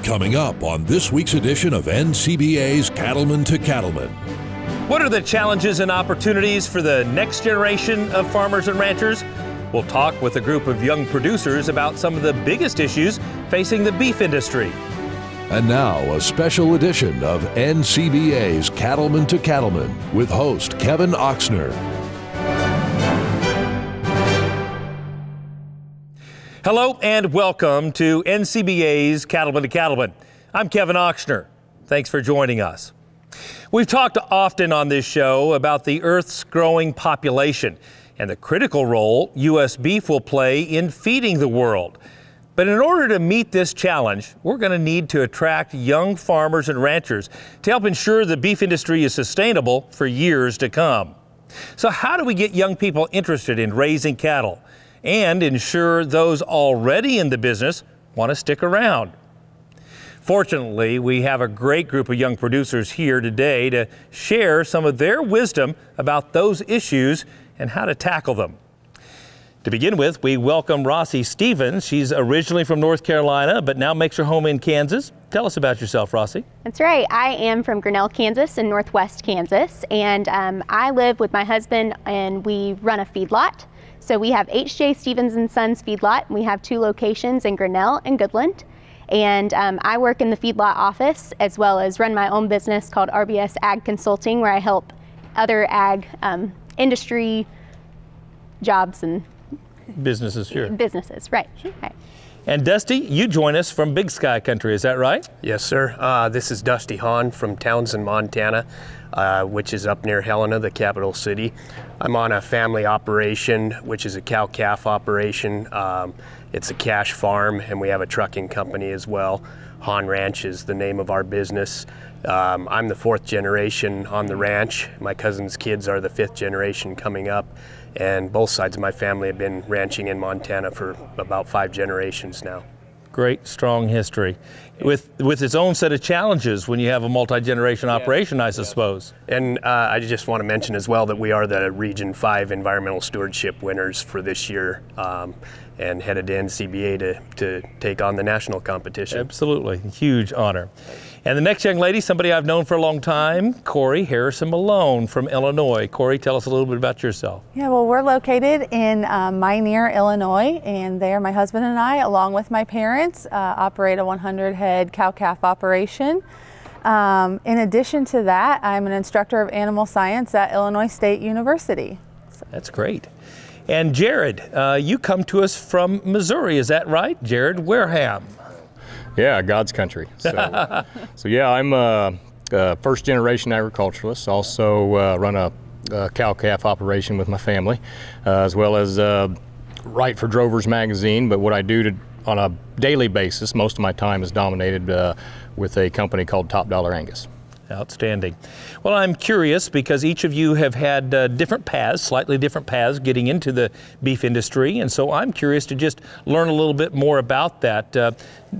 Coming up on this week's edition of NCBA's Cattleman to Cattleman. What are the challenges and opportunities for the next generation of farmers and ranchers? We'll talk with a group of young producers about some of the biggest issues facing the beef industry. And now, a special edition of NCBA's Cattleman to Cattleman with host Kevin Oxner. Hello and welcome to NCBA's Cattleman to Cattleman. I'm Kevin Oxner. Thanks for joining us. We've talked often on this show about the Earth's growing population and the critical role U.S. beef will play in feeding the world. But in order to meet this challenge, we're going to need to attract young farmers and ranchers to help ensure the beef industry is sustainable for years to come. So how do we get young people interested in raising cattle and ensure those already in the business want to stick around? Fortunately, we have a great group of young producers here today to share some of their wisdom about those issues and how to tackle them. To begin with, we welcome Rossi Stephens. She's originally from North Carolina, but now makes her home in Kansas. Tell us about yourself, Rossi. That's right. I am from Grinnell, Kansas in northwest Kansas, and I live with my husband and we run a feedlot. So we have H.J. Stephens & Sons feedlot. We have 2 locations in Grinnell and Goodland. And I work in the feedlot office as well as run my own business called RBS Ag Consulting, where I help other ag industry jobs and businesses, sure. Businesses, right. Sure. Right. And Dusty, you join us from Big Sky Country, is that right? Yes, sir. This is Dusty Hahn from Townsend, Montana, which is up near Helena, the capital city. I'm on a family operation, which is a cow-calf operation. It's a cash farm, and we have a trucking company as well. Hahn Ranch is the name of our business. I'm the 4th generation on the ranch. My cousin's kids are the 5th generation coming up. And both sides of my family have been ranching in Montana for about 5 generations now. Great, strong history. With its own set of challenges when you have a multi-generation operation, I suppose. And I just want to mention as well that we are the Region 5 Environmental Stewardship winners for this year and headed to Ncba to take on the national competition. Absolutely, huge honor. And the next young lady, somebody I've known for a long time, Cory Harrison Malone from Illinois. Cory, tell us a little bit about yourself. Yeah, well, we're located in Minear, Illinois, and there my husband and I, along with my parents, operate a 100-head cow-calf operation. In addition to that, I'm an instructor of animal science at Illinois State University. That's great. And Jared, you come to us from Missouri, is that right? Jared Wareham. Yeah, God's country. So, yeah, I'm a first-generation agriculturalist. Also run a cow-calf operation with my family, as well as write for Drover's Magazine. But what I do on a daily basis, most of my time is dominated with a company called Top Dollar Angus. Outstanding. Well, I'm curious because each of you have had different paths, slightly different paths getting into the beef industry, and so I'm curious to just learn a little bit more about that.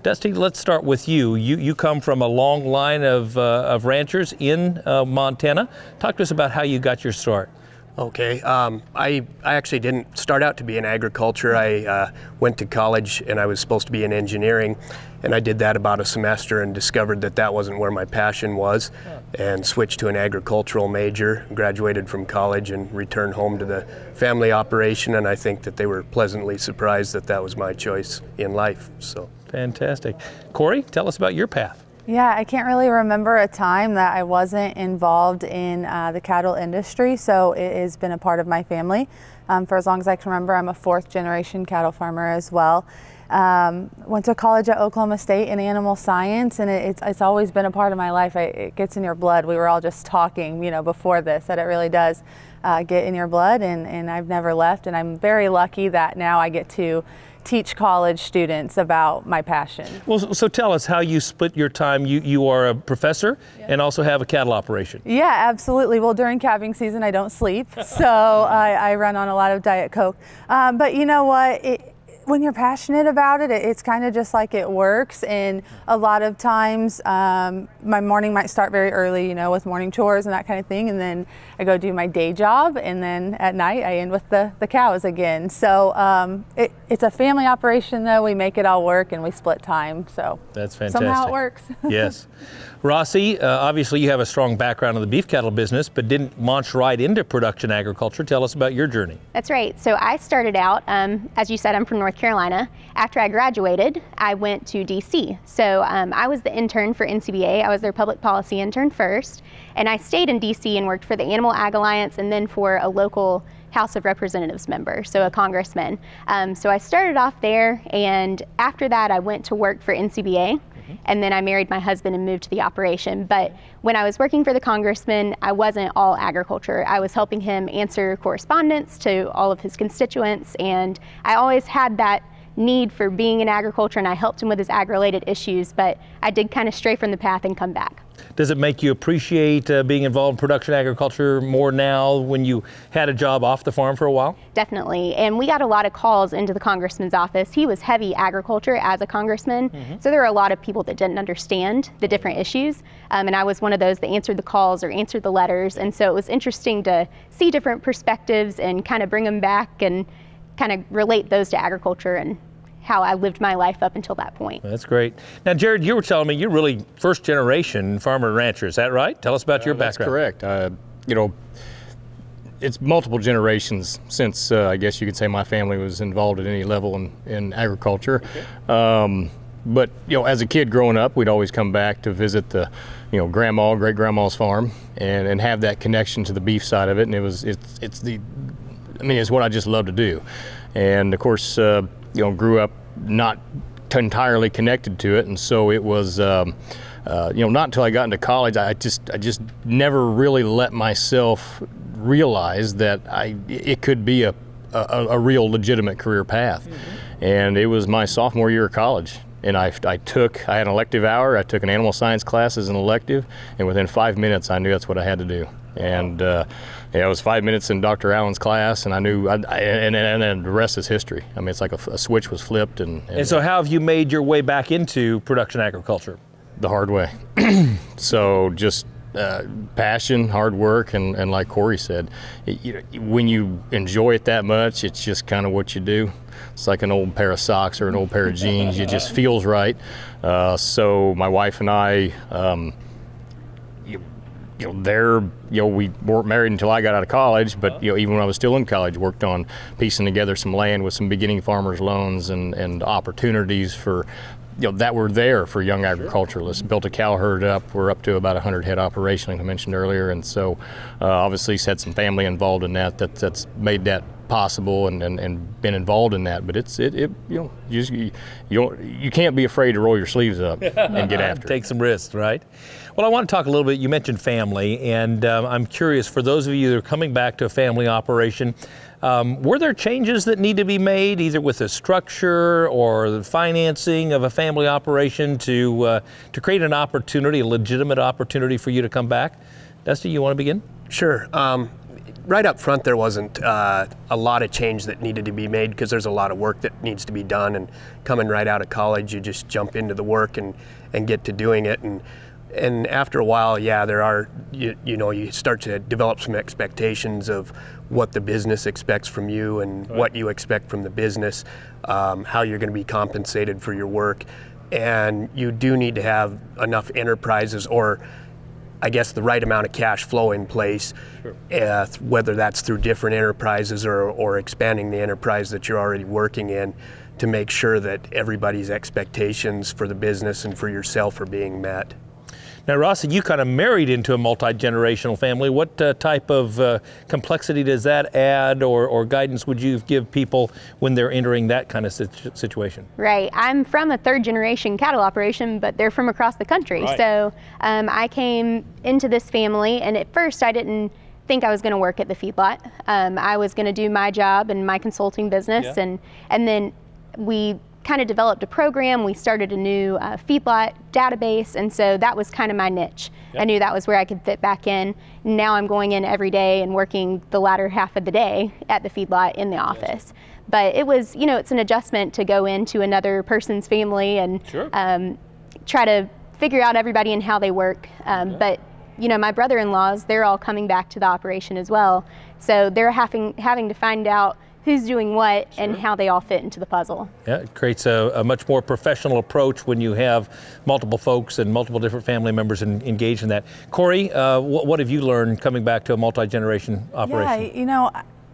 Dusty, let's start with you. You come from a long line of ranchers in Montana. Talk to us about how you got your start. Okay, I actually didn't start out to be in agriculture. I went to college and I was supposed to be in engineering, and I did that about a semester and discovered that that wasn't where my passion was, and switched to an agricultural major, graduated from college and returned home to the family operation, and I think that they were pleasantly surprised that that was my choice in life. So fantastic. Cory, tell us about your path. Yeah, I can't really remember a time that I wasn't involved in the cattle industry, so it has been a part of my family for as long as I can remember. I'm a 4th generation cattle farmer as well. Went to college at Oklahoma State in animal science, and it's always been a part of my life. It gets in your blood. We were all just talking, before this, that it really does get in your blood, and I've never left, and I'm very lucky that now I get to teach college students about my passion. Well, so tell us how you split your time. You are a professor and also have a cattle operation. Yeah, absolutely. Well, during calving season, I don't sleep, so I run on a lot of Diet Coke. But you know what? when you're passionate about it, it's kind of just like it works. And a lot of times my morning might start very early, you know, with morning chores and that kind of thing. And then I go do my day job. And then at night I end with the cows again. So it's a family operation though. We make it all work and we split time. So that's fantastic. Somehow it works. Yes. Rossi, obviously you have a strong background in the beef cattle business, but didn't launch right into production agriculture. Tell us about your journey. That's right. So I started out, as you said, I'm from North Carolina. After I graduated, I went to DC. So I was the intern for Ncba. I was their public policy intern first. And I stayed in DC and worked for the Animal Ag Alliance and then for a local House of Representatives member, so a congressman. So I started off there, and after that I went to work for Ncba. And then I married my husband and moved to the operation. But when I was working for the congressman, I wasn't all agriculture. I was helping him answer correspondence to all of his constituents, and I always had that need for being in agriculture, and I helped him with his ag-related issues, but I did kind of stray from the path and come back. Does it make you appreciate being involved in production agriculture more now when you had a job off the farm for a while? Definitely, and we got a lot of calls into the congressman's office. He was heavy agriculture as a congressman, so there were a lot of people that didn't understand the different issues, and I was one of those that answered the calls or answered the letters, and so it was interesting to see different perspectives and kind of bring them back and kind of relate those to agriculture and how I lived my life up until that point. That's great. Now, Jared, you were telling me you're really first generation farmer and rancher. Is that right? Tell us about your background. That's correct. You know, it's multiple generations since I guess you could say my family was involved at any level in agriculture. Okay. But you know, as a kid growing up, we'd always come back to visit the, you know, grandma, great grandma's farm, and have that connection to the beef side of it. And it's what I just love to do. And of course, you know, grew up not entirely connected to it, and so it was, you know, not until I got into college, I just never really let myself realize that it could be a real legitimate career path. And it was my sophomore year of college. And I had an elective hour, I took an animal science class as an elective, and within 5 minutes I knew that's what I had to do. And yeah, it was 5 minutes in Dr. Allen's class, and I knew, and then the rest is history. I mean, it's like a switch was flipped. And so how have you made your way back into production agriculture? The hard way. So just passion, hard work, and like Cory said, when you enjoy it that much, it's just kind of what you do. It's like an old pair of socks or an old pair of jeans. It just feels right. So my wife and I, we weren't married until I got out of college, but even when I was still in college, worked on piecing together some land with some beginning farmers loans and opportunities for, that were there for young agriculturalists. Built a cow herd up. We're up to about 100 head operation, like I mentioned earlier, and so obviously had some family involved in that's made that possible and been involved in that. But you can't be afraid to roll your sleeves up and get after it. Take some risks, right? Well, I want to talk a little bit. You mentioned family, and I'm curious, for those of you that are coming back to a family operation, were there changes that need to be made, either with the structure or the financing of a family operation to create an opportunity, a legitimate opportunity for you to come back? Dusty, you want to begin? Sure. Right up front, there wasn't a lot of change that needed to be made because there's a lot of work that needs to be done. And coming right out of college, you just jump into the work and get to doing it. And after a while, yeah, there are, you start to develop some expectations of what the business expects from you and what you expect from the business, how you're going to be compensated for your work. And you do need to have enough enterprises, or I guess the right amount of cash flow in place, whether that's through different enterprises or expanding the enterprise that you're already working in, to make sure that everybody's expectations for the business and for yourself are being met. Now, Rossi, you kind of married into a multi-generational family. What type of complexity does that add, or guidance would you give people when they're entering that kind of situation? Right. I'm from a third-generation cattle operation, but they're from across the country. Right. So I came into this family, and at first I didn't think I was going to work at the feedlot. I was going to do my job and my consulting business, and then we kind of developed a program. We started a new feedlot database, and so that was kind of my niche. Yep. I knew that was where I could fit back in. Now I'm going in every day and working the latter half of the day at the feedlot in the office. But it was, you know, it's an adjustment to go into another person's family and try to figure out everybody and how they work. But, you know, my brother-in-laws, they're all coming back to the operation as well. So they're having to find out who's doing what and how they all fit into the puzzle. Yeah, it creates a much more professional approach when you have multiple folks and multiple different family members engaged in that. Cory, what have you learned coming back to a multi-generation operation? Yeah, you know,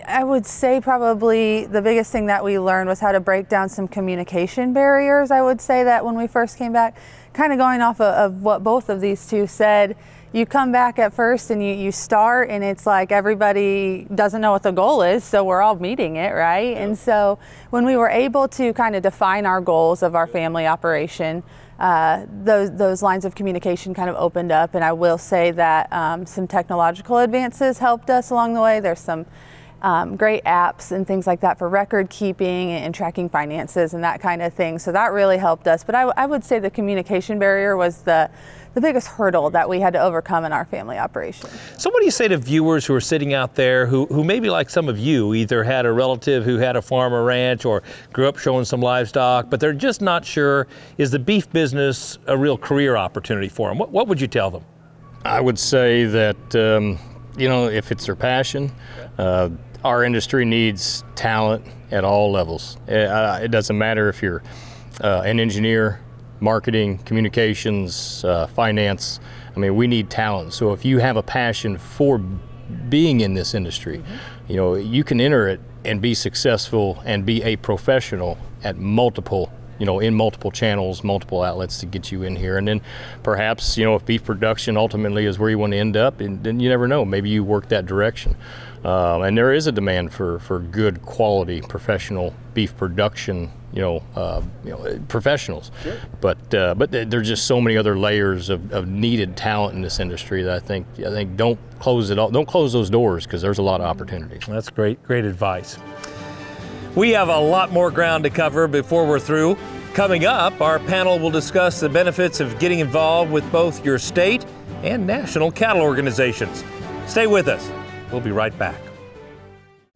I would say probably the biggest thing that we learned was how to break down some communication barriers. I would say that when we first came back, kind of going off of what both of these two said, you come back at first and you start and it's like everybody doesn't know what the goal is, so we're all meeting it, right? Yep. And so when we were able to kind of define our goals of our family operation, those lines of communication kind of opened up, and I will say that some technological advances helped us along the way. There's some great apps and things like that for record keeping and tracking finances and that kind of thing. So that really helped us. But I would say the communication barrier was the biggest hurdle that we had to overcome in our family operation. So what do you say to viewers who are sitting out there who maybe like some of you, either had a relative who had a farm or ranch or grew up showing some livestock, but they're just not sure, is the beef business a real career opportunity for them? What would you tell them? I would say that, you know, if it's their passion, our industry needs talent at all levels. It doesn't matter if you're an engineer, marketing, communications, finance. I mean, we need talent. So if you have a passion for being in this industry, you know, you can enter it and be successful and be a professional at multiple, you know, in multiple channels, multiple outlets to get you in here. And then perhaps, you know, if beef production ultimately is where you want to end up, and then you never know, maybe you work that direction. And there is a demand for good quality professional beef production, you know, professionals. Sure. But there's just so many other layers of needed talent in this industry that I think don't close it all. Don't close those doors, because there's a lot of opportunities. That's great advice. We have a lot more ground to cover before we're through. Coming up, our panel will discuss the benefits of getting involved with both your state and national cattle organizations. Stay with us. We'll be right back.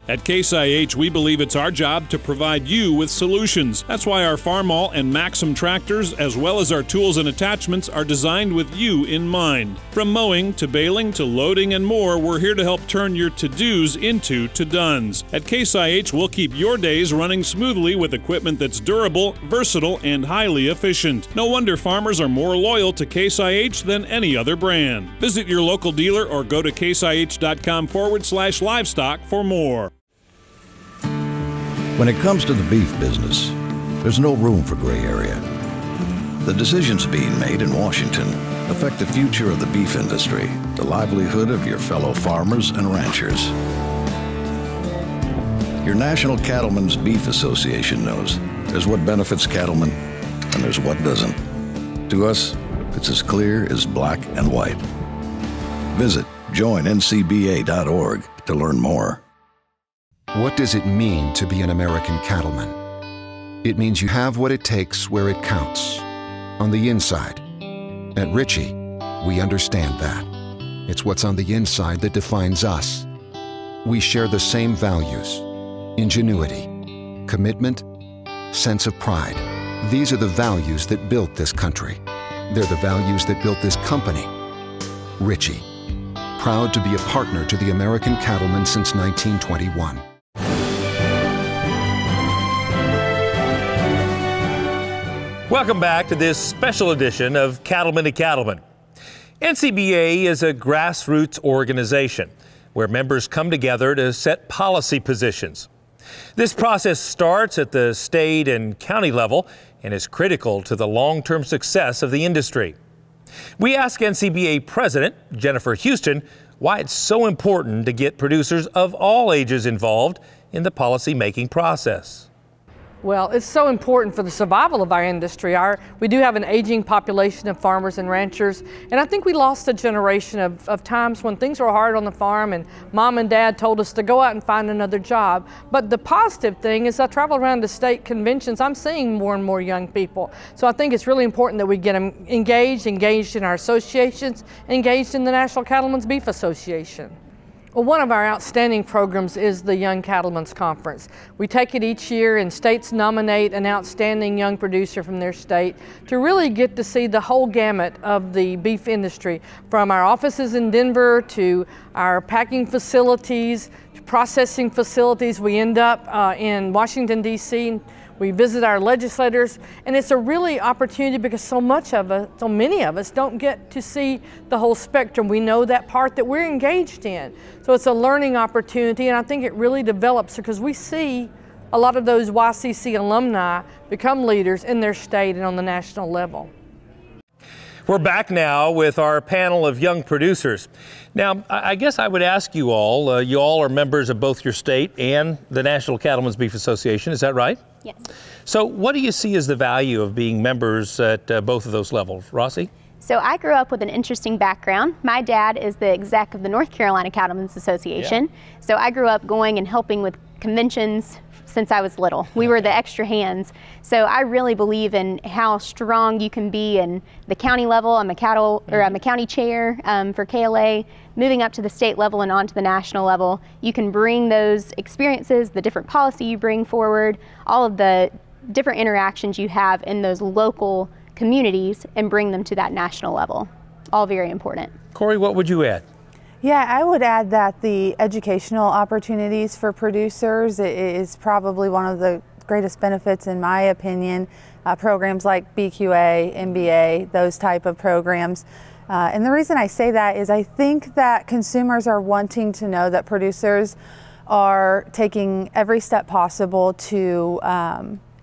At Case IH, we believe it's our job to provide you with solutions. That's why our Farmall and Maxim tractors, as well as our tools and attachments, are designed with you in mind. From mowing to baling to loading and more, we're here to help turn your to-dos into to-dones. At Case IH, we'll keep your days running smoothly with equipment that's durable, versatile, and highly efficient. No wonder farmers are more loyal to Case IH than any other brand. Visit your local dealer or go to caseih.com/livestock for more. When it comes to the beef business, there's no room for gray area. The decisions being made in Washington affect the future of the beef industry, the livelihood of your fellow farmers and ranchers. Your National Cattlemen's Beef Association knows there's what benefits cattlemen and there's what doesn't. To us, it's as clear as black and white. Visit joinncba.org to learn more. What does it mean to be an American cattleman? It means you have what it takes where it counts, on the inside. At Ritchie, we understand that. It's what's on the inside that defines us. We share the same values: ingenuity, commitment, sense of pride. These are the values that built this country. They're the values that built this company. Ritchie, proud to be a partner to the American cattleman since 1921. Welcome back to this special edition of Cattleman to Cattleman. Ncba is a grassroots organization where members come together to set policy positions. This process starts at the state and county level and is critical to the long-term success of the industry. We ask Ncba President Jennifer Houston why it's so important to get producers of all ages involved in the policy-making process. Well, it's so important for the survival of our industry. We do have an aging population of farmers and ranchers, and I think we lost a generation of times when things were hard on the farm and mom and dad told us to go out and find another job. But the positive thing is I travel around the state conventions, I'm seeing more and more young people. So I think it's really important that we get them engaged in our associations, engaged in the National Cattlemen's Beef Association. Well, one of our outstanding programs is the Young Cattlemen's Conference. We take it each year and states nominate an outstanding young producer from their state to really get to see the whole gamut of the beef industry, from our offices in Denver to our packing facilities, to processing facilities. We end up in Washington, D.C. We visit our legislators, and it's a really opportunity because so many of us don't get to see the whole spectrum. We know that part that we're engaged in. So it's a learning opportunity, and I think it really develops because we see a lot of those YCC alumni become leaders in their state and on the national level. We're back now with our panel of young producers. Now, I guess I would ask you all are members of both your state and the National Cattlemen's Beef Association, is that right? Yes. So what do you see as the value of being members at both of those levels? Rossi? So I grew up with an interesting background. My dad is the exec of the North Carolina Cattlemen's Association. Yeah. So I grew up going and helping with conventions since I was little. We were the extra hands. So I really believe in how strong you can be in the county level. I'm a county chair for KLA. Moving up to the state level and on to the national level, you can bring those experiences, the different policy you bring forward, all of the different interactions you have in those local communities and bring them to that national level. All very important. Cory, what would you add? Yeah, I would add that the educational opportunities for producers is probably one of the greatest benefits, in my opinion. Programs like BQA, Ncba, those type of programs. And the reason I say that is I think that consumers are wanting to know that producers are taking every step possible to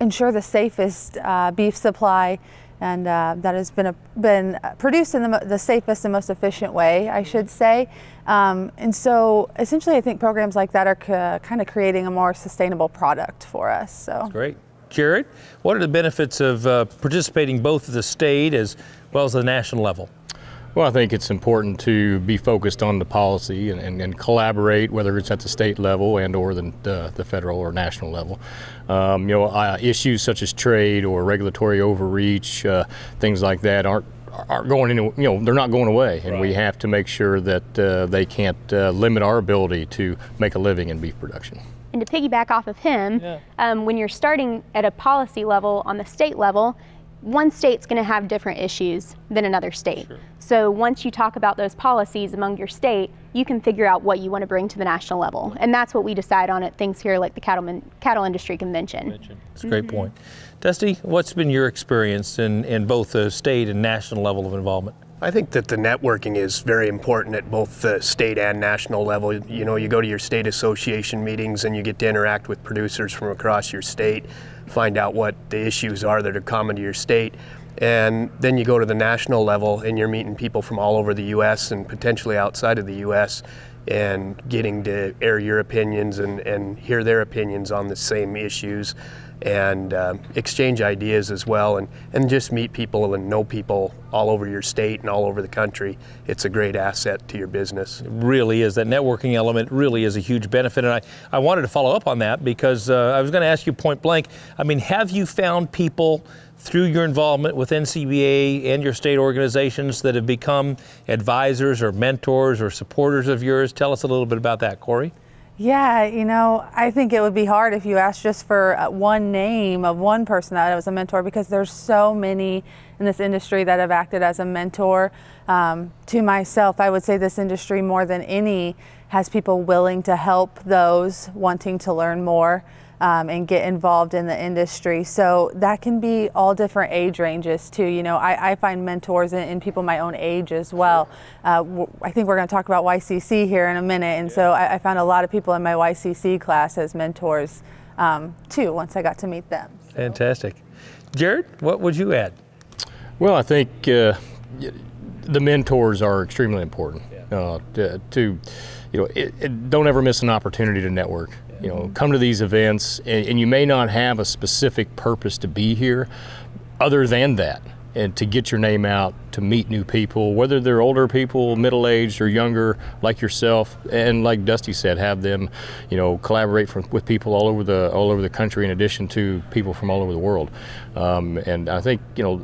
ensure the safest beef supply, and that has been produced in the safest and most efficient way, I should say. And so essentially I think programs like that are kind of creating a more sustainable product for us. So. That's great. Jared, what are the benefits of participating both at the state as well as the national level? Well, I think it's important to be focused on the policy and collaborate, whether it's at the state level and or the federal or national level. Issues such as trade or regulatory overreach, things like that aren't going they're not going away, and we have to make sure that they can't limit our ability to make a living in beef production. And to piggyback off of him, when you're starting at a policy level on the state level, one state's going to have different issues than another state. Sure. So once you talk about those policies among your state, you can figure out what you want to bring to the national level. And that's what we decide on at things here like the Cattle Industry Convention. That's a great point. Dusty, what's been your experience in both the state and national level of involvement? I think that the networking is very important at both the state and national level. You know, you go to your state association meetings and you get to interact with producers from across your state, find out what the issues are that are common to your state. And then you go to the national level and you're meeting people from all over the U.S. and potentially outside of the U.S. and getting to air your opinions and hear their opinions on the same issues, and exchange ideas as well, and just meet people and know people all over your state and all over the country. It's a great asset to your business. It really is. That networking element really is a huge benefit, and I wanted to follow up on that because I was going to ask you point blank, I mean, have you found people through your involvement with NCBA and your state organizations that have become advisors or mentors or supporters of yours? Tell us a little bit about that, Cory. Yeah, you know, I think it would be hard if you asked just for one name of one person that was a mentor, because there's so many in this industry that have acted as a mentor. To myself, I would say this industry more than any has people willing to help those wanting to learn more and get involved in the industry. So that can be all different age ranges too. You know, I find mentors in people my own age as well. I think we're going to talk about YCC here in a minute, and so I found a lot of people in my YCC class as mentors too once I got to meet them. So. Fantastic. Jared, what would you add? Well, I think the mentors are extremely important. Don't ever miss an opportunity to network. You know, come to these events, and you may not have a specific purpose to be here other than that, and to get your name out to meet new people, whether they're older people, middle-aged or younger, like yourself, and like Dusty said, have them, you know, collaborate with people all over the country, in addition to people from all over the world. And I think, you know,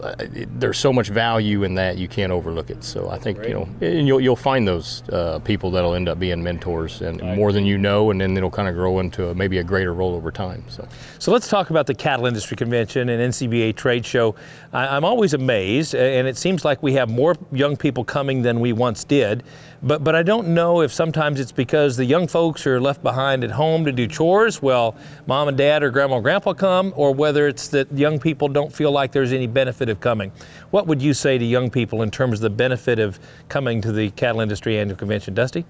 there's so much value in that, you can't overlook it. So I think, you know, and you'll find those people that'll end up being mentors, and more than you know, and then it'll kind of grow into maybe a greater role over time. So let's talk about the Cattle Industry Convention and NCBA trade show. I'm always amazed, and it seems like we have more young people coming than we once did, but I don't know if sometimes it's because the young folks are left behind at home to do chores while mom and dad or grandma and grandpa come, or whether it's that young people don't feel like there's any benefit of coming. What would you say to young people in terms of the benefit of coming to the Cattle Industry Annual Convention? Dusty?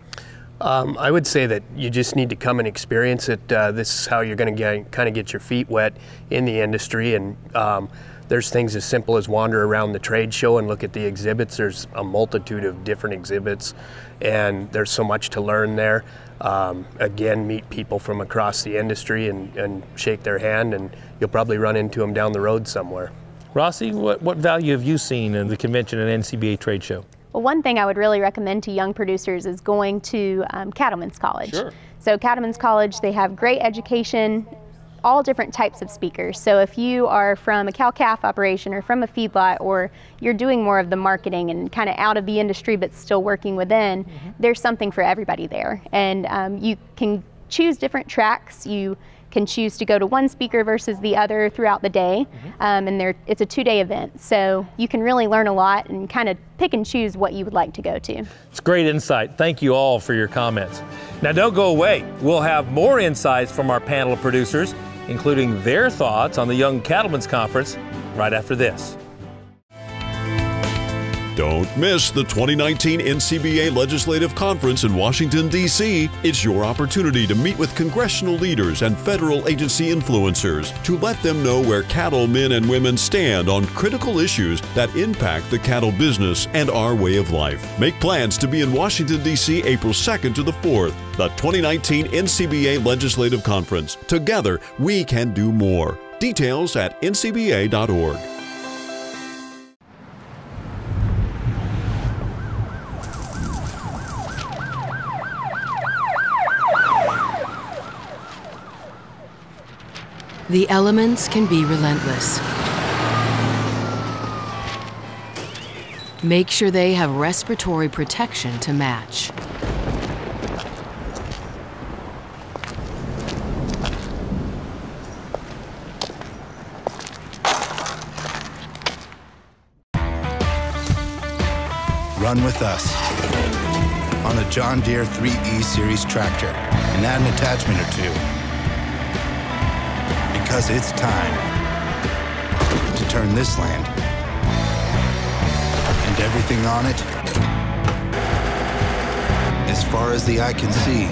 I would say that you just need to come and experience it. This is how you're going to kind of get your feet wet in the industry, and there's things as simple as wander around the trade show and look at the exhibits. There's a multitude of different exhibits, and there's so much to learn there. Again, meet people from across the industry and shake their hand, and you'll probably run into them down the road somewhere. Rossi, what value have you seen in the convention and NCBA trade show? Well, one thing I would really recommend to young producers is going to Cattlemen's College. Sure. So Cattlemen's College, they have great education, all different types of speakers. So if you are from a cow-calf operation or from a feedlot, or you're doing more of the marketing and kind of out of the industry but still working within, there's something for everybody there. And you can choose different tracks. You can choose to go to one speaker versus the other throughout the day, and it's a 2-day event, so you can really learn a lot and kind of pick and choose what you would like to go to. It's great insight. Thank you all for your comments. Now don't go away. We'll have more insights from our panel of producers, including their thoughts on the Young Cattlemen's Conference, right after this. Don't miss the 2019 NCBA Legislative Conference in Washington, D.C. It's your opportunity to meet with congressional leaders and federal agency influencers to let them know where cattlemen and women stand on critical issues that impact the cattle business and our way of life. Make plans to be in Washington, D.C. April 2nd to the 4th, the 2019 NCBA Legislative Conference. Together, we can do more. Details at ncba.org. The elements can be relentless. Make sure they have respiratory protection to match. Run with us on a John Deere 3E Series tractor and add an attachment or two. Because it's time to turn this land and everything on it, as far as the eye can see,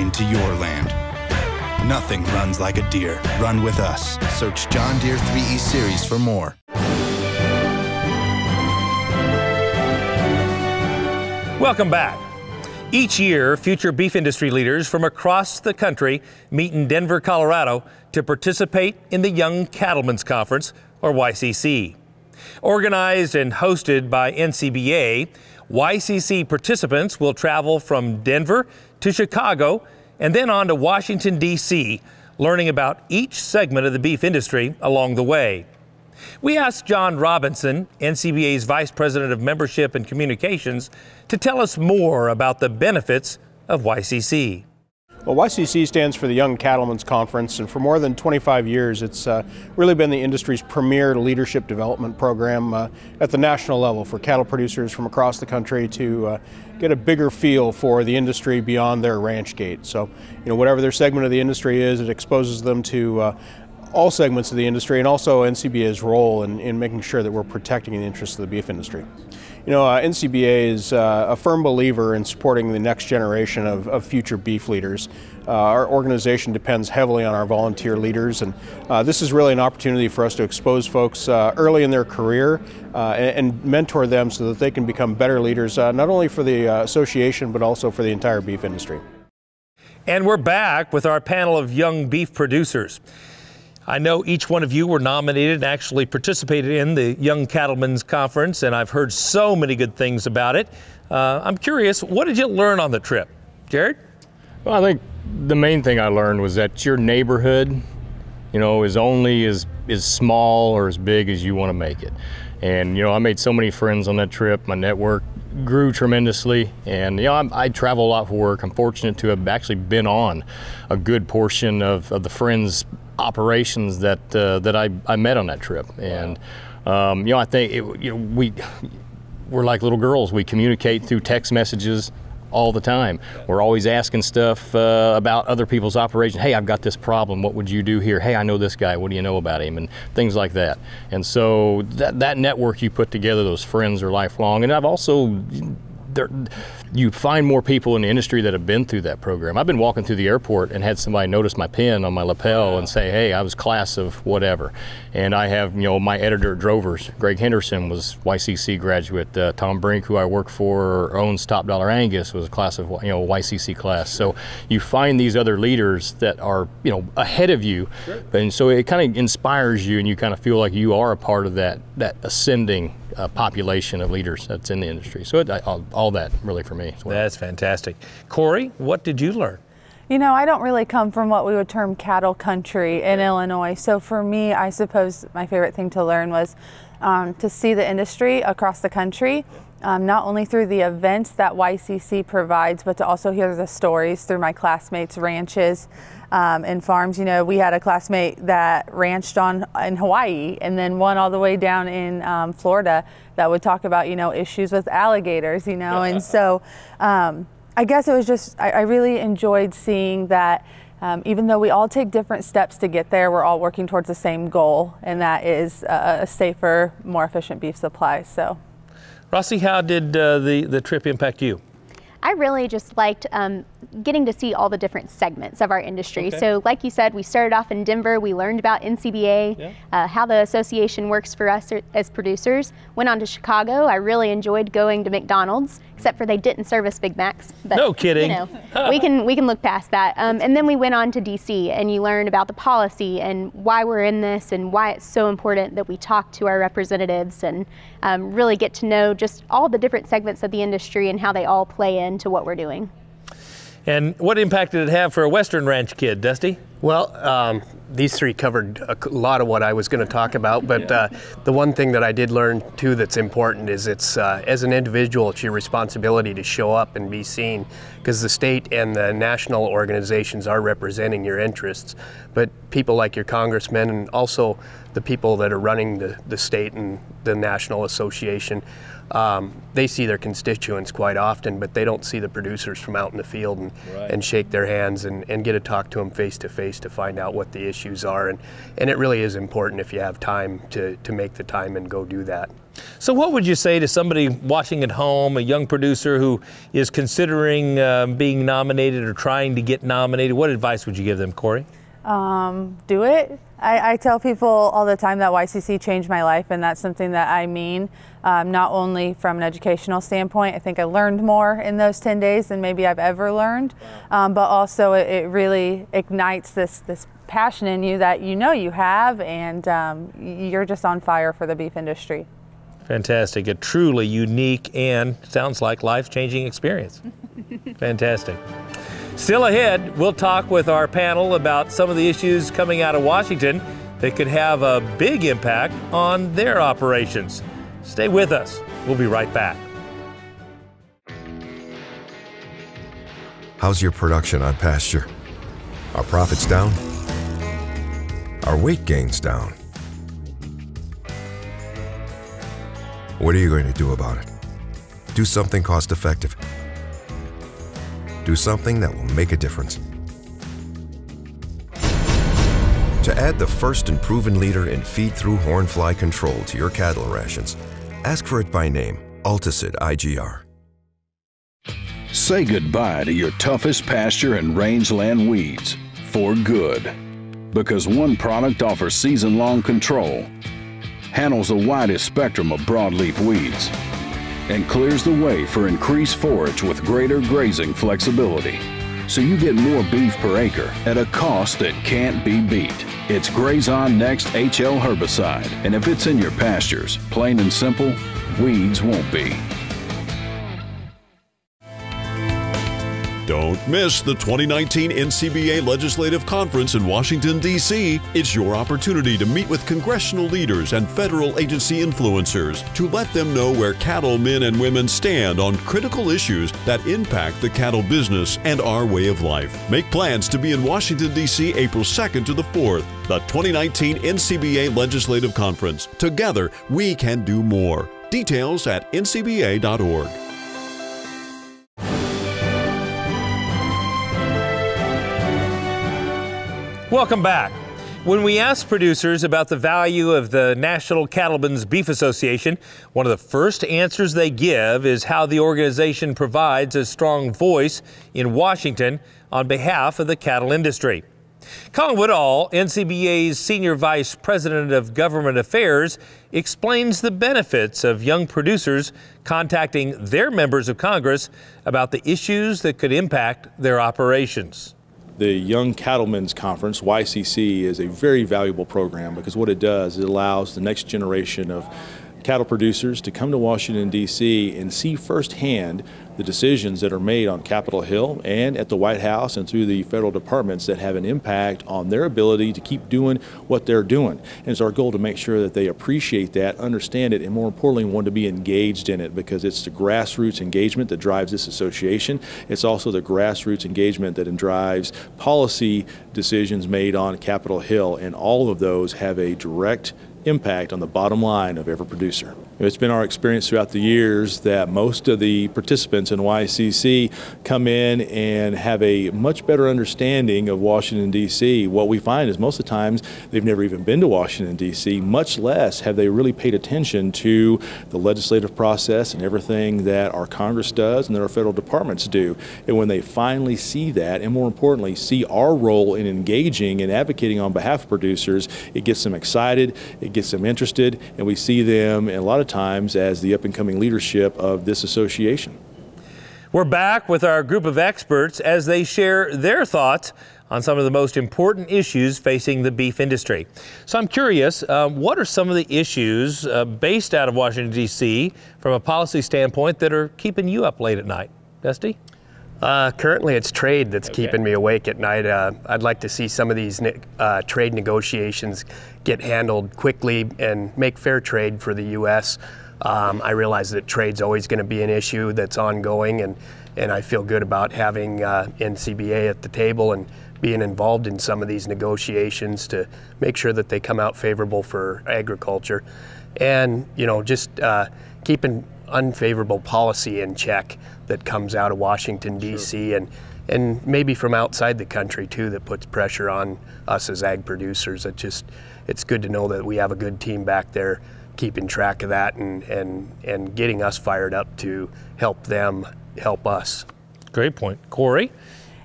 into your land. Nothing runs like a Deere. Run with us. Search John Deere 3E Series for more. Welcome back. Each year, future beef industry leaders from across the country meet in Denver, Colorado to participate in the Young Cattlemen's Conference, or YCC. Organized and hosted by NCBA, YCC participants will travel from Denver to Chicago and then on to Washington, D.C., learning about each segment of the beef industry along the way. We asked John Robinson, NCBA's Vice President of Membership and Communications, to tell us more about the benefits of YCC. Well, YCC stands for the Young Cattlemen's Conference, and for more than 25 years it's really been the industry's premier leadership development program at the national level for cattle producers from across the country to get a bigger feel for the industry beyond their ranch gate. So, whatever their segment of the industry is, it exposes them to all segments of the industry, and also NCBA's role in making sure that we're protecting the interests of the beef industry. NCBA is a firm believer in supporting the next generation of future beef leaders. Our organization depends heavily on our volunteer leaders, and this is really an opportunity for us to expose folks early in their career and mentor them so that they can become better leaders, not only for the association but also for the entire beef industry. And we're back with our panel of young beef producers. I know each one of you were nominated and actually participated in the Young Cattlemen's Conference, and I've heard so many good things about it. I'm curious, what did you learn on the trip? Jared? Well, I think the main thing I learned was that your neighborhood, is only as small or as big as you want to make it. And, I made so many friends on that trip. My network grew tremendously. And, I travel a lot for work. I'm fortunate to have actually been on a good portion of the friends' operations that I met on that trip. And, I think, we're like little girls. We communicate through text messages all the time. We're always asking stuff about other people's operations. Hey, I've got this problem. What would you do here? Hey, I know this guy. What do you know about him? And things like that. And so that network you put together, those friends are lifelong. And I've also, you find more people in the industry that have been through that program. I've been walking through the airport and had somebody notice my pin on my lapel and say, hey, I was class of whatever. And I have, my editor at Drovers, Greg Henderson, was YCC graduate. Tom Brink, who I work for, owns Top Dollar Angus, was a class of, YCC class. So you find these other leaders that are, ahead of you. Sure. And so it kind of inspires you, and you kind of feel like you are a part of that ascending population of leaders that's in the industry. So all that really for me. That's fantastic. Cory, what did you learn? I don't really come from what we would term cattle country in Illinois. So for me, I suppose my favorite thing to learn was to see the industry across the country, not only through the events that YCC provides, but to also hear the stories through my classmates' ranches and farms. We had a classmate that ranched in Hawaii and then one all the way down in Florida that would talk about, issues with alligators, and so I guess it was just, I really enjoyed seeing that even though we all take different steps to get there, we're all working towards the same goal, and that is a safer, more efficient beef supply. So, Rossi, how did the trip impact you? I really just liked getting to see all the different segments of our industry. Okay. So like you said, we started off in Denver. We learned about Ncba, how the association works for us as producers. Went on to Chicago. I really enjoyed going to McDonald's, except for they didn't service Big Macs. But, no kidding. We can look past that. And then we went on to DC, and you learn about the policy and why we're in this and why it's so important that we talk to our representatives and really get to know just all the different segments of the industry and how they all play into what we're doing. And what impact did it have for a Western ranch kid, Dusty? Well, these three covered a lot of what I was going to talk about, but the one thing that I did learn too that's important is it's as an individual, it's your responsibility to show up and be seen, because the state and the national organizations are representing your interests, but people like your congressmen and also the people that are running the state and the national association, they see their constituents quite often, but they don't see the producers from out in the field and shake their hands and get to talk to them face to face to find out what the issues are. And it really is important if you have time to make the time and go do that. So what would you say to somebody watching at home, a young producer who is considering being nominated or trying to get nominated? What advice would you give them, Cory? Do it. I tell people all the time that YCC changed my life, and that's something that I mean, not only from an educational standpoint. I think I learned more in those 10 days than maybe I've ever learned, but also it really ignites this passion in you that you have, and you're just on fire for the beef industry. Fantastic. A truly unique and sounds like life-changing experience. Fantastic. Still ahead, we'll talk with our panel about some of the issues coming out of Washington that could have a big impact on their operations. Stay with us. We'll be right back. How's your production on pasture? Are profits down? Are weight gains down? What are you going to do about it? Do something cost-effective. Do something that will make a difference. To add the first and proven leader in feed-through hornfly control to your cattle rations, ask for it by name, Alticid IGR. Say goodbye to your toughest pasture and rangeland weeds for good. Because one product offers season-long control, handles the widest spectrum of broadleaf weeds, and clears the way for increased forage with greater grazing flexibility. so you get more beef per acre at a cost that can't be beat. It's Grazon Next HL herbicide, and if it's in your pastures, plain and simple, weeds won't be. Don't miss the 2019 NCBA Legislative Conference in Washington, D.C. It's your opportunity to meet with congressional leaders and federal agency influencers to let them know where cattlemen and women stand on critical issues that impact the cattle business and our way of life. Make plans to be in Washington, D.C. April 2nd to the 4th, the 2019 NCBA Legislative Conference. Together, we can do more. Details at ncba.org. Welcome back. When we ask producers about the value of the National Cattlemen's Beef Association, one of the first answers they give is how the organization provides a strong voice in Washington on behalf of the cattle industry. Colin Woodall, NCBA's Senior Vice President of Government Affairs, explains the benefits of young producers contacting their members of Congress about the issues that could impact their operations. The Young Cattlemen's Conference, YCC, is a very valuable program because what it does, it allows the next generation of cattle producers to come to Washington, D.C. and see firsthand the decisions that are made on Capitol Hill and at the White House and through the federal departments that have an impact on their ability to keep doing what they're doing. And it's our goal to make sure that they appreciate that, understand it, and more importantly, want to be engaged in it, because it's the grassroots engagement that drives this association. It's also the grassroots engagement that drives policy decisions made on Capitol Hill, and all of those have a direct impact on the bottom line of every producer. It's been our experience throughout the years that most of the participants in YCC come in and have a much better understanding of Washington, D.C. What we find is most of the times they've never even been to Washington, D.C., much less have they really paid attention to the legislative process and everything that our Congress does and that our federal departments do. And when they finally see that, and more importantly, see our role in engaging and advocating on behalf of producers, it gets them excited, it gets them interested, and we see them a lot of times as the up-and-coming leadership of this association. We're back with our group of experts as they share their thoughts on some of the most important issues facing the beef industry. So I'm curious, what are some of the issues based out of Washington, D.C. from a policy standpoint that are keeping you up late at night? Dusty? Currently it's trade that's keeping me awake at night. I'd like to see some of these trade negotiations get handled quickly and make fair trade for the U.S. I realize that trade's always going to be an issue that's ongoing, and I feel good about having NCBA at the table and being involved in some of these negotiations to make sure that they come out favorable for agriculture. And, you know, just keeping unfavorable policy in check that comes out of Washington, D.C. and maybe from outside the country too, that puts pressure on us as ag producers. It's good to know that we have a good team back there keeping track of that and getting us fired up to help them help us. Great point. Cory?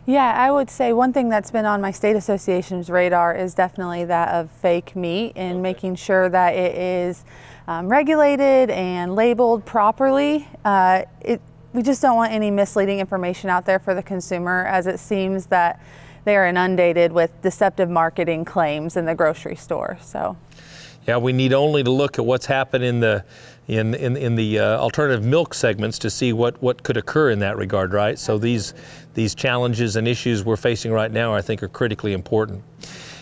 Yeah, I would say one thing that's been on my state association's radar is definitely that of fake meat and making sure that it is regulated and labeled properly. We just don't want any misleading information out there for the consumer, as it seems that they are inundated with deceptive marketing claims in the grocery store. So, yeah, we need only to look at what's happened in the alternative milk segments to see what could occur in that regard, right? So these challenges and issues we're facing right now, I think, are critically important.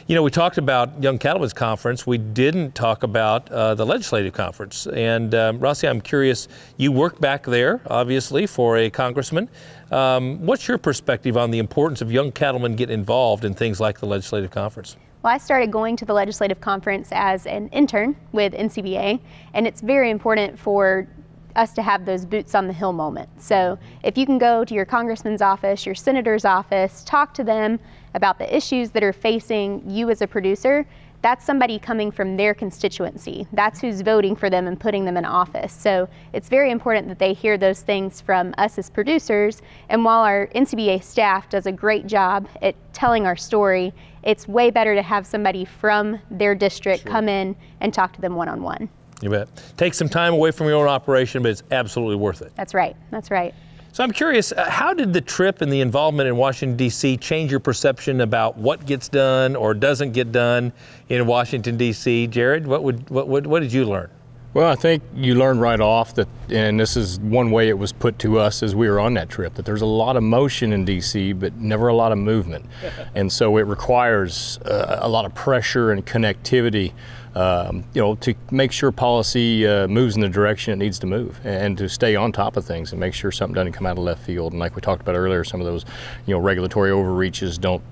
You know, we talked about Young Cattlemen's Conference. We didn't talk about the Legislative Conference. And Rossi, I'm curious, you worked back there, obviously, for a congressman. What's your perspective on the importance of young cattlemen getting involved in things like the Legislative Conference? Well, I started going to the Legislative Conference as an intern with NCBA, and it's very important for us to have those boots on the hill moments. So if you can go to your congressman's office, your senator's office, talk to them about the issues that are facing you as a producer, that's somebody coming from their constituency. That's who's voting for them and putting them in office. So it's very important that they hear those things from us as producers. And while our NCBA staff does a great job at telling our story, it's way better to have somebody from their district come in and talk to them one-on-one. You bet. Take some time away from your own operation, but it's absolutely worth it. That's right. That's right. So I'm curious, how did the trip and the involvement in Washington, D.C. change your perception about what gets done or doesn't get done in Washington, D.C.? Jared, what did you learn? Well, I think you learn right off that, and this is one way it was put to us as we were on that trip, that there's a lot of motion in D.C., but never a lot of movement. And so it requires a lot of pressure and connectivity, you know, to make sure policy moves in the direction it needs to move, and to stay on top of things and make sure something doesn't come out of left field. And like we talked about earlier, some of those, you know, regulatory overreaches don't,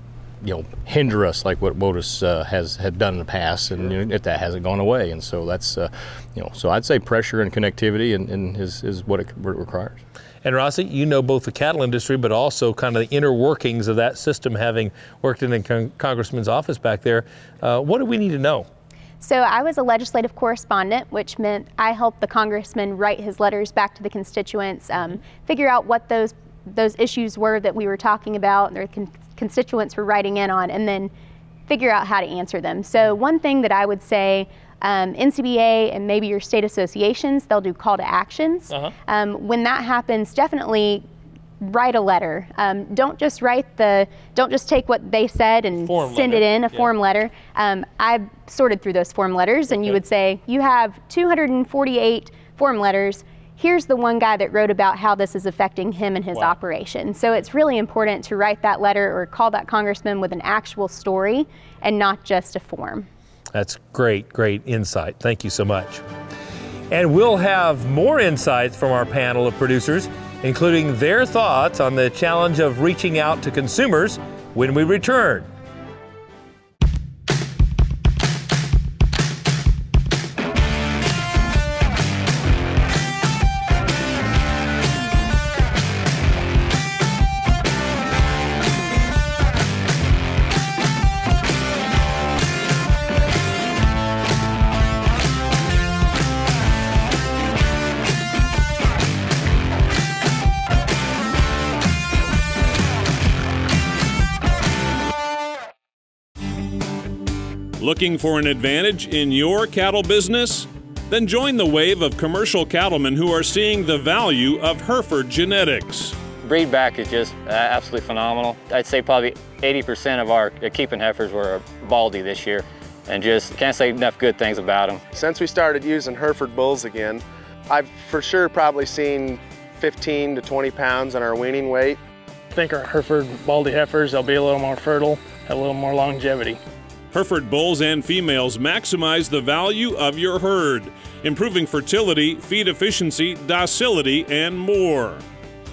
you know, hinder us like what WOTUS had done in the past, and you know, if that hasn't gone away. And so that's, you know, so I'd say pressure and connectivity and is what it requires. And Rossi, you know both the cattle industry, but also kind of the inner workings of that system, having worked in the Congressman's office back there. What do we need to know? So I was a legislative correspondent, which meant I helped the congressman write his letters back to the constituents, figure out what those issues were that we were talking about and their constituents were writing in on, and then figure out how to answer them. So one thing that I would say, Ncba and maybe your state associations, they'll do call to actions. When that happens, definitely write a letter. Don't just take what they said and send it in, a form letter. I've sorted through those form letters, and you would say, you have 248 form letters. Here's the one guy that wrote about how this is affecting him and his operation. So it's really important to write that letter or call that congressman with an actual story and not just a form. That's great insight. Thank you so much. And we'll have more insights from our panel of producers, including their thoughts on the challenge of reaching out to consumers when we return. Looking for an advantage in your cattle business? Then join the wave of commercial cattlemen who are seeing the value of Hereford genetics. Breed back is just absolutely phenomenal. I'd say probably 80% of our keeping heifers were baldy this year, and just can't say enough good things about them. Since we started using Hereford bulls again, I've for sure probably seen 15 to 20 pounds on our weaning weight. I think our Hereford baldy heifers, they'll be a little more fertile, have a little more longevity. Hereford bulls and females maximize the value of your herd, improving fertility, feed efficiency, docility, and more.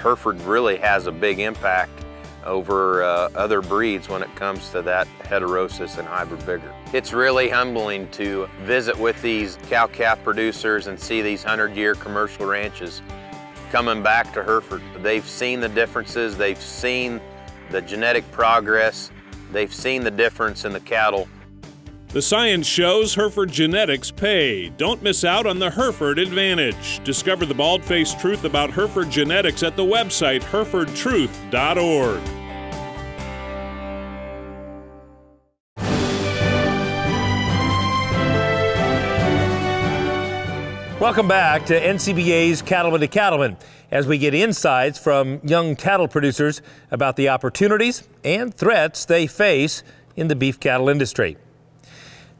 Hereford really has a big impact over other breeds when it comes to that heterosis and hybrid vigor. It's really humbling to visit with these cow-calf producers and see these 100-year commercial ranches coming back to Hereford. They've seen the differences, they've seen the genetic progress, they've seen the difference in the cattle. The science shows Hereford genetics pay. Don't miss out on the Hereford advantage. Discover the bald-faced truth about Hereford genetics at the website herefordtruth.org. Welcome back to NCBA's Cattleman to Cattleman, as we get insights from young cattle producers about the opportunities and threats they face in the beef cattle industry.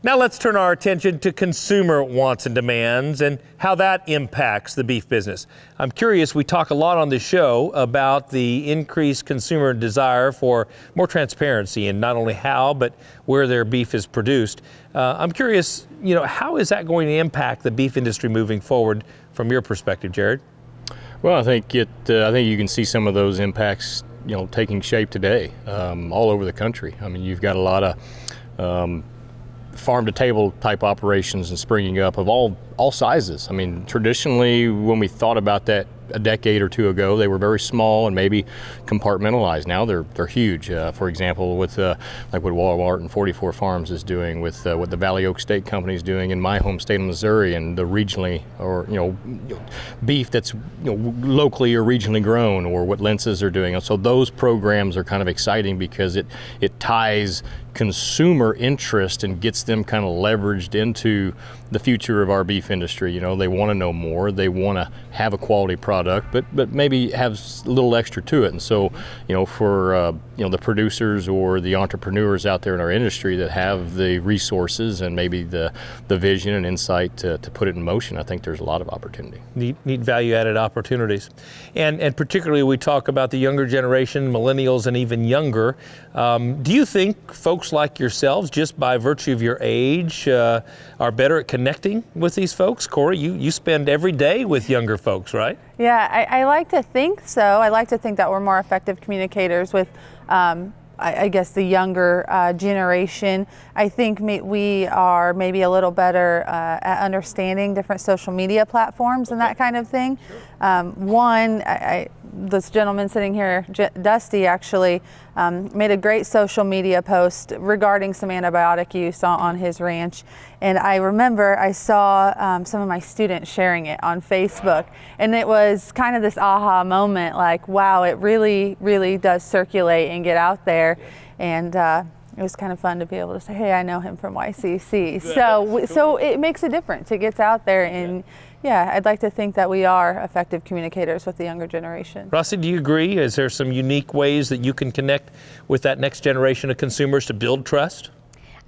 Now let's turn our attention to consumer wants and demands and how that impacts the beef business. I'm curious, we talk a lot on this show about the increased consumer desire for more transparency in not only how, but where their beef is produced. I'm curious, you know, how is that going to impact the beef industry moving forward from your perspective, Jared? Well, I think you can see some of those impacts, you know, taking shape today, all over the country. I mean, you've got a lot of farm-to-table type operations and springing up of all sizes. I mean, traditionally, when we thought about that a decade or two ago, they were very small and maybe compartmentalized. Now they're huge. For example, with like what Walmart and 44 Farms is doing, with what the Valley Oak Steak Company is doing in my home state of Missouri, and the regionally or beef that's locally or regionally grown, or what Lentz's are doing. So those programs are kind of exciting because it ties consumer interest and gets them kind of leveraged into the future of our beef industry. You know, they want to know more. They want to have a quality product product, but maybe have a little extra to it. And so, for the producers or the entrepreneurs out there in our industry that have the resources and maybe the vision and insight to put it in motion, I think there's a lot of opportunity. Neat value-added opportunities. And particularly we talk about the younger generation, millennials and even younger. Do you think folks like yourselves, just by virtue of your age, are better at connecting with these folks? Cory, you spend every day with younger folks, right? Yeah, I like to think so. I like to think that we're more effective communicators with I guess the younger generation. I think we are maybe a little better at understanding different social media platforms and that kind of thing. This gentleman sitting here, Dusty, actually made a great social media post regarding some antibiotic use on his ranch. And I remember I saw some of my students sharing it on Facebook, and it was kind of this aha moment, like, wow, it really, really does circulate and get out there. And it was kind of fun to be able to say, hey, I know him from YCC. So it makes a difference. It gets out there, and yeah, I'd like to think that we are effective communicators with the younger generation. Rossi, do you agree? Is there some unique ways that you can connect with that next generation of consumers to build trust?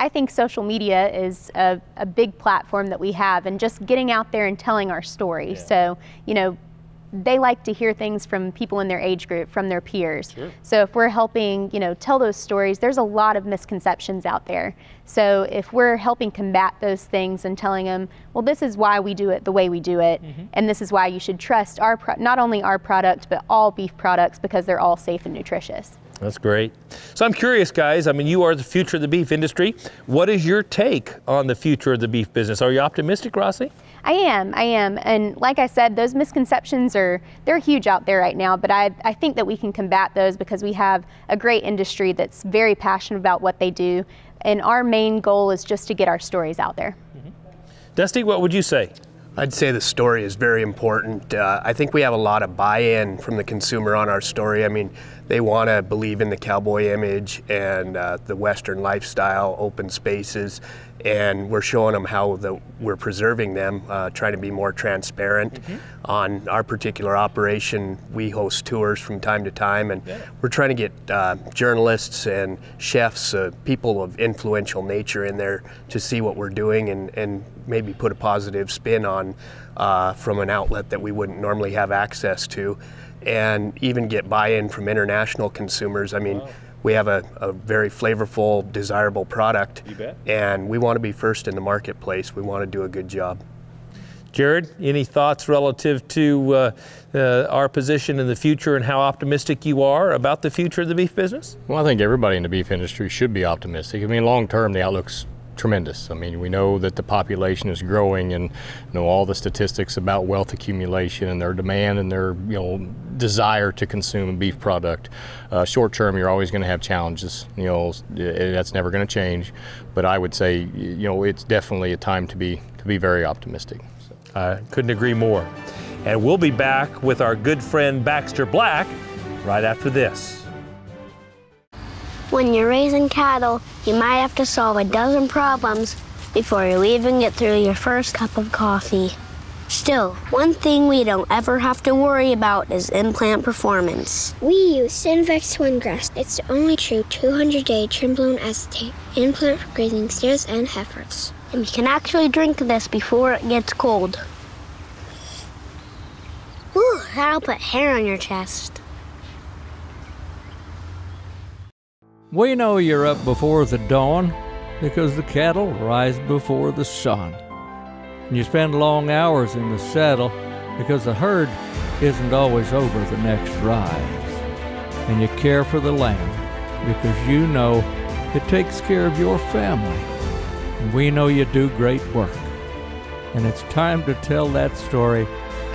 I think social media is a big platform that we have, and just getting out there and telling our story. Yeah. So, they like to hear things from people in their age group, from their peers. Sure. So if we're helping, tell those stories, there's a lot of misconceptions out there. So if we're helping combat those things and telling them, well, this is why we do it the way we do it, and this is why you should trust not only our product, but all beef products, because they're all safe and nutritious. That's great. So I'm curious, guys, you are the future of the beef industry. What is your take on the future of the beef business? Are you optimistic, Rossi? I am. And like I said, those misconceptions they're huge out there right now, but I think that we can combat those because we have a great industry that's very passionate about what they do. And our main goal is just to get our stories out there. Dusty, what would you say? I'd say the story is very important. I think we have a lot of buy-in from the consumer on our story. I mean, they want to believe in the cowboy image and the Western lifestyle, open spaces, and we're showing them how we're preserving them, trying to be more transparent. On our particular operation, we host tours from time to time, and we're trying to get journalists and chefs, people of influential nature in there to see what we're doing and maybe put a positive spin on from an outlet that we wouldn't normally have access to, and even get buy-in from international consumers. I mean, we have a very flavorful, desirable product, and we want to be first in the marketplace. We want to do a good job. Jared, any thoughts relative to our position in the future and how optimistic you are about the future of the beef business? Well, I think everybody in the beef industry should be optimistic. I mean, long term, the outlook's tremendous. I mean, we know that the population is growing, and all the statistics about wealth accumulation and their demand and their desire to consume a beef product. Short term, you're always going to have challenges. That's never going to change. But I would say, it's definitely a time to be very optimistic. I couldn't agree more. And we'll be back with our good friend Baxter Black right after this. When you're raising cattle, you might have to solve a dozen problems before you even get through your first cup of coffee. Still, one thing we don't ever have to worry about is implant performance. We use Synvex Twingrass. It's the only true 200-day trim-blown acetate implant for grazing steers and heifers. And you can actually drink this before it gets cold. Ooh, that'll put hair on your chest. We know you're up before the dawn because the cattle rise before the sun. And you spend long hours in the saddle because the herd isn't always over the next rise. And you care for the land because you know it takes care of your family. And we know you do great work. And it's time to tell that story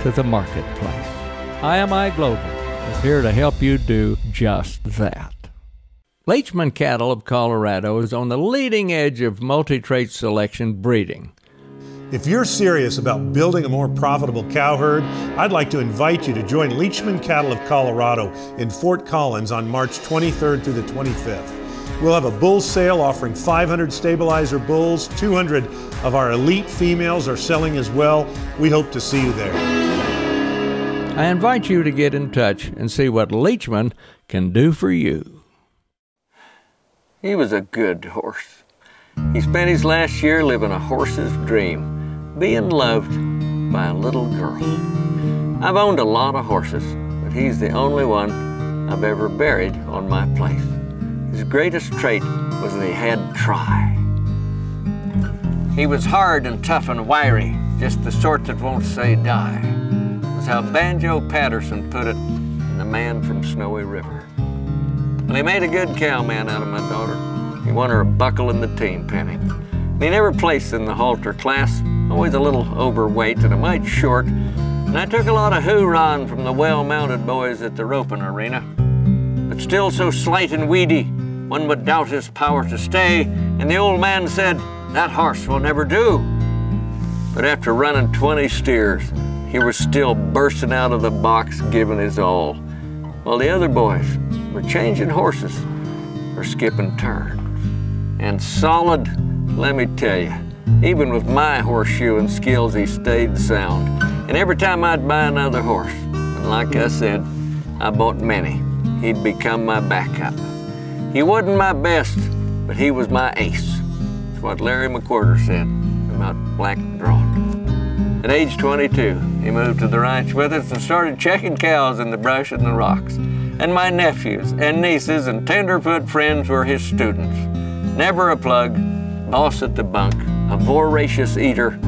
to the marketplace. IMI Global is here to help you do just that. Leachman Cattle of Colorado is on the leading edge of multi-trait selection breeding. If you're serious about building a more profitable cow herd, I'd like to invite you to join Leachman Cattle of Colorado in Fort Collins on March 23rd through the 25th. We'll have a bull sale offering 500 stabilizer bulls. 200 of our elite females are selling as well. We hope to see you there. I invite you to get in touch and see what Leachman can do for you. He was a good horse. He spent his last year living a horse's dream, being loved by a little girl. I've owned a lot of horses, but he's the only one I've ever buried on my place. His greatest trait was that he had try. He was hard and tough and wiry, just the sort that won't say die. That's how Banjo Patterson put it in The Man from Snowy River. Well, he made a good cowman out of my daughter. He won her a buckle in the team penny. And he never placed in the halter class, always a little overweight and a mite short. And I took a lot of hoorahing from the well-mounted boys at the roping arena. But still so slight and weedy, one would doubt his power to stay, and the old man said, "That horse will never do." But after running 20 steers, he was still bursting out of the box, giving his all, while the other boys were changing horses or skipping turns. And solid, let me tell you, even with my horseshoeing skills, he stayed sound. And every time I'd buy another horse, and like I said, I bought many, he'd become my backup. He wasn't my best, but he was my ace. That's what Larry McWhorter said about Black Drawn. At age 22, he moved to the ranch with us and started checking cows in the brush and the rocks. And my nephews and nieces and tenderfoot friends were his students. Never a plug, boss at the bunk, a voracious eater,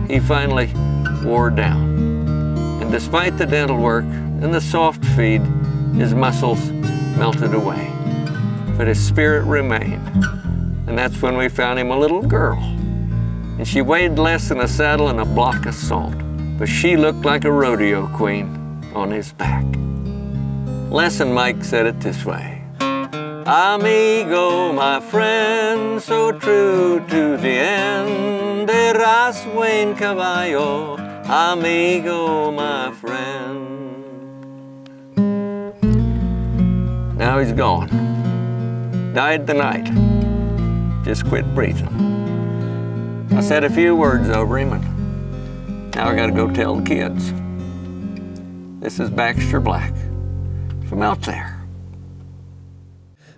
he finally wore down. And despite the dental work and the soft feed, his muscles melted away. But his spirit remained. And that's when we found him a little girl. And she weighed less than a saddle and a block of salt, but she looked like a rodeo queen on his back. Lesson Mike said it this way: "Amigo, my friend, so true to the end, eras buen caballo, amigo, my friend." Now he's gone. Died the night. Just quit breathing. I said a few words over him, and now I gotta go tell the kids. This is Baxter Black from out there.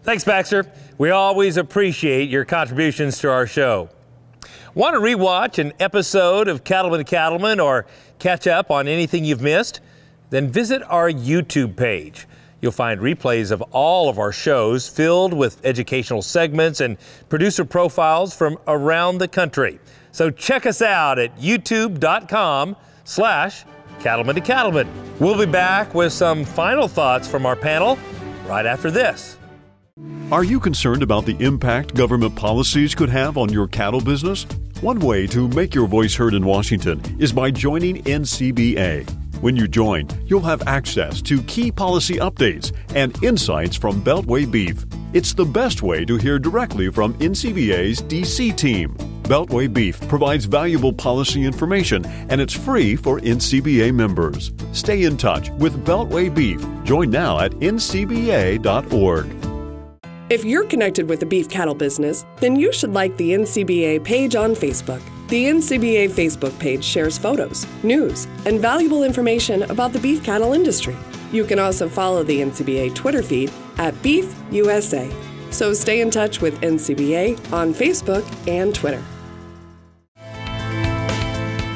Thanks, Baxter. We always appreciate your contributions to our show. Want to rewatch an episode of Cattleman to Cattleman or catch up on anything you've missed? Then visit our YouTube page. You'll find replays of all of our shows filled with educational segments and producer profiles from around the country. So check us out at youtube.com/Cattleman to Cattleman. We'll be back with some final thoughts from our panel right after this. Are you concerned about the impact government policies could have on your cattle business? One way to make your voice heard in Washington is by joining Ncba. When you join, you'll have access to key policy updates and insights from Beltway Beef. It's the best way to hear directly from Ncba's DC team. Beltway Beef provides valuable policy information, and it's free for Ncba members. Stay in touch with Beltway Beef. Join now at ncba.org. If you're connected with the beef cattle business, then you should like the Ncba page on Facebook. The Ncba Facebook page shares photos, news, and valuable information about the beef cattle industry. You can also follow the Ncba Twitter feed at Beef USA. So stay in touch with Ncba on Facebook and Twitter.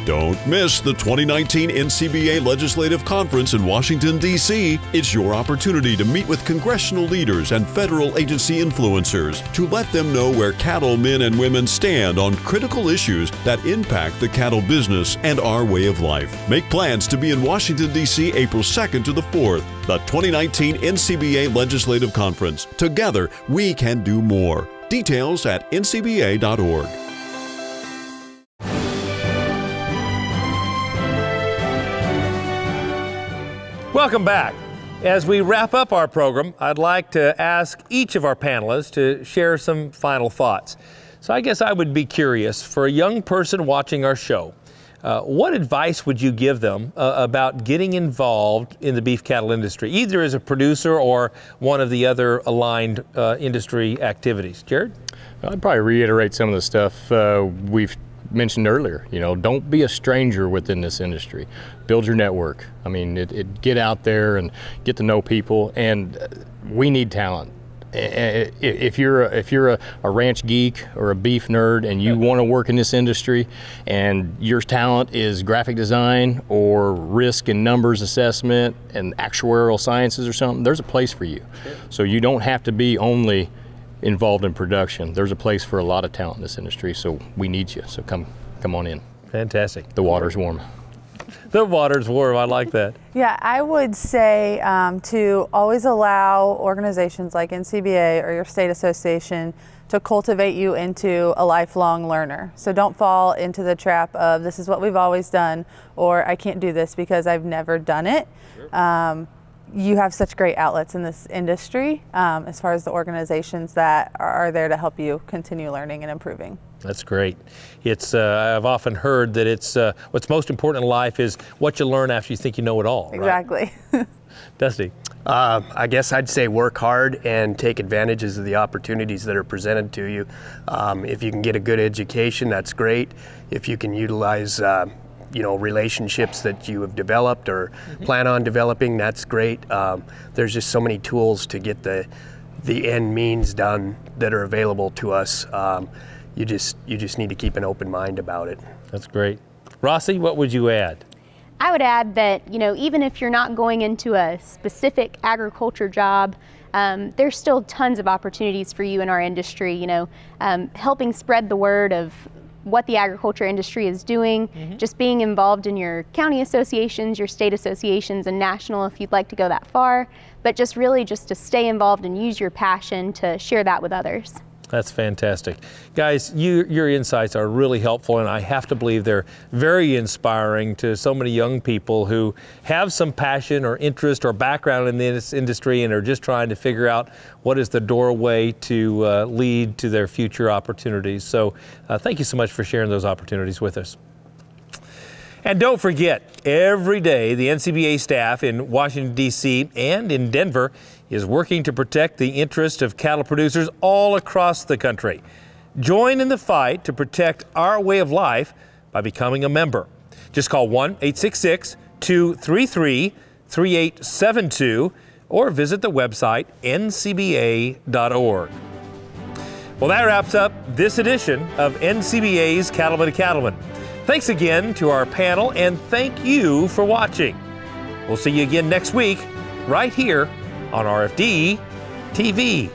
Don't miss the 2019 Ncba Legislative Conference in Washington, D.C. It's your opportunity to meet with congressional leaders and federal agency influencers to let them know where cattlemen and women stand on critical issues that impact the cattle business and our way of life. Make plans to be in Washington, D.C. April 2nd to the 4th, the 2019 Ncba Legislative Conference. Together, we can do more. Details at ncba.org. Welcome back. As we wrap up our program, I'd like to ask each of our panelists to share some final thoughts. So I guess I would be curious, for a young person watching our show, what advice would you give them about getting involved in the beef cattle industry, either as a producer or one of the other aligned industry activities? Jared? I'd probably reiterate some of the stuff we've mentioned earlier, you know, don't be a stranger within this industry. Build your network. I mean, get out there and get to know people, and we need talent. If you're a ranch geek or a beef nerd and you want to work in this industry and your talent is graphic design or risk and numbers assessment and actuarial sciences or something, there's a place for you. So you don't have to be only involved in production. There's a place for a lot of talent in this industry, so we need you. So come on in. Fantastic. The water's warm. The water's warm. I like that. Yeah, I would say to always allow organizations like Ncba or your state association to cultivate you into a lifelong learner. So don't fall into the trap of this is what we've always done, or I can't do this because I've never done it. Sure. You have such great outlets in this industry as far as the organizations that are there to help you continue learning and improving. That's great. It's I've often heard that it's what's most important in life is what you learn after you think you know it all. Exactly. Right? Dusty. I guess I'd say work hard and take advantages of the opportunities that are presented to you. If you can get a good education, that's great. If you can utilize you know, relationships that you have developed or plan on developing, that's great. There's just so many tools to get the end means done that are available to us. You just need to keep an open mind about it. That's great. Rossi, what would you add? I would add that, you know, even if you're not going into a specific agriculture job, there's still tons of opportunities for you in our industry, you know, helping spread the word of what the agriculture industry is doing, just being involved in your county associations, your state associations, and national if you'd like to go that far, but just really just to stay involved and use your passion to share that with others. That's fantastic. Guys, your insights are really helpful, and I have to believe they're very inspiring to so many young people who have some passion or interest or background in this industry and are just trying to figure out what is the doorway to lead to their future opportunities. So thank you so much for sharing those opportunities with us. And don't forget, every day the Ncba staff in Washington, D.C. and in Denver is working to protect the interests of cattle producers all across the country. Join in the fight to protect our way of life by becoming a member. Just call 1-866-233-3872 or visit the website ncba.org. Well, that wraps up this edition of Ncba's Cattleman to Cattleman. Thanks again to our panel, and thank you for watching. We'll see you again next week, right here on RFD TV.